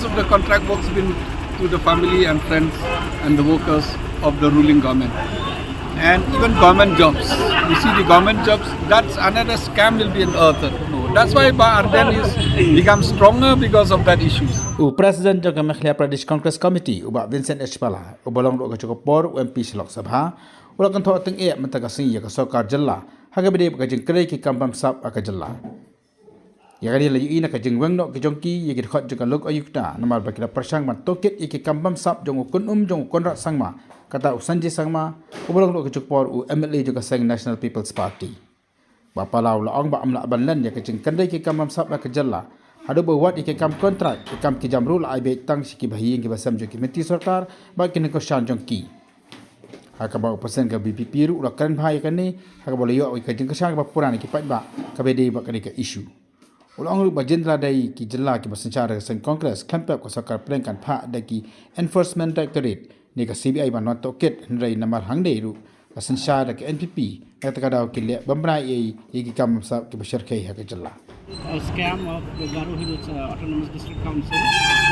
most of the contract work's been to the family and friends and the workers of the ruling government. And even government jobs. You see the government jobs, that's another scam will be unearthed. No, that's why Ardent is become stronger because of that issues. President Jingkyrshan Pradesh Congress Committee ubah Vincent H. Pala ubalong do kachokopor MP Lok Sabha ulah kan tho teng e matagasing ya kasokar Jylla hagabide ka Jingkyrshan ki kam Bamsap ka Jylla ya gadi la ina ka jingwang no ki jongki ya gid khot jaka lok ayukta namal bakira persang man toket ki kam Bamsap jong kun jong konra sangma kata usanji sangma ubalong do kachokopor u MLA juga sang National People's Party Bapalau la ong ba amla banlan ya ka Jingkyrshan ki kam Bamsap ka Jylla ada buat ikam kontrak ikam ki jamrul ai be tang siki bahi ki basam jo ki menti sarkar ba ki ko shan jong ki haka ba persen ka BPP ru la Kren bhai kan ni haka boleh yo ka Jingkyrshan ba puran ki Paidbah ka be dei ba ka issue ulang ru ba jendra dai ki Jylla ki basanchar sen congress klampap ko sarkar plan kan pha da ki enforcement directorate ni ka CBI ba not toket nrai namar hang dei ru basanchar ka NPP kata kada ki le bambrai ki kam sa ki Pyrshah haka Jylla a scam of the Garo Hills Autonomous District Council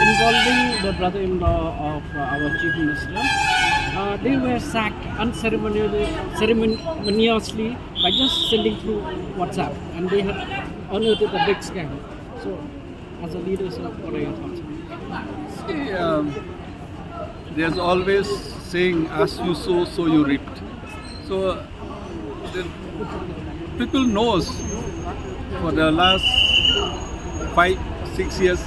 involving the brother-in-law of our Chief Minister. They were sacked unceremoniously by just sending through WhatsApp, and they had unearthed a big scam. So, as a leader, sir, what are your thoughts? See, there's always saying, as you sow, so you reap. So, the people knows for the last 5-6 years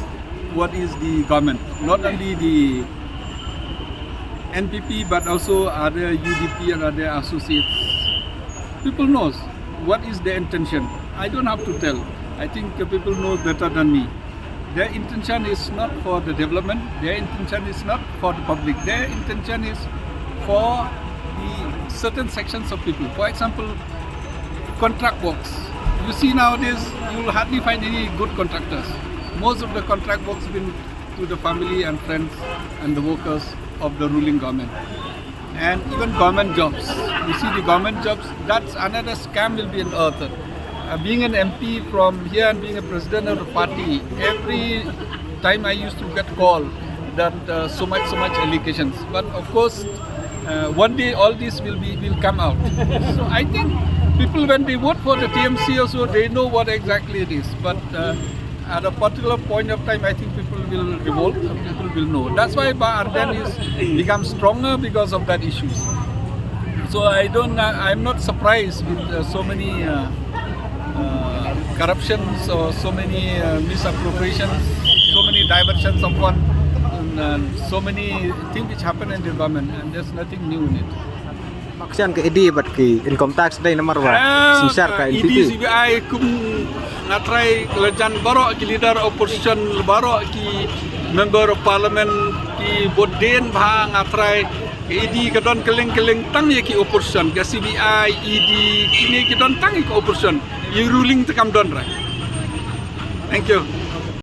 what is the government, not only the NPP but also other UDP and other associates. People knows what is their intention. I don't have to tell. I think people know better than me. Their intention is not for the development. Their intention is not for the public. Their intention is for the certain sections of people. For example, contract works. You see nowadays, you will hardly find any good contractors. Most of the contract work's been to the family and friends and the workers of the ruling government. And even government jobs. You see the government jobs, that's another scam will be unearthed. Being an MP from here and being a president of the party, every time I used to get call that so much allegations. But of course, one day all this will come out. So I think people, when they vote for the TMC also, they know what exactly it is. But at a particular point of time, I think people will revolt, people will know. That's why Ardent is become stronger because of that issues. So I'm not surprised with so many corruptions or so many misappropriations, so many diversions of fund, and so many things which happen in the government, and there's nothing new in it. Maksyan ke ED bat ki income tax day nomor wa sisar ka ED NPP CBI kum natrai lejan barok ki leader opposition barok ki member of parliament ki boden bha natrai ED ka don keleng tang ye ki opposition ka CBI ED kini ki don tang ki opposition you ruling te kam don right. Thank you.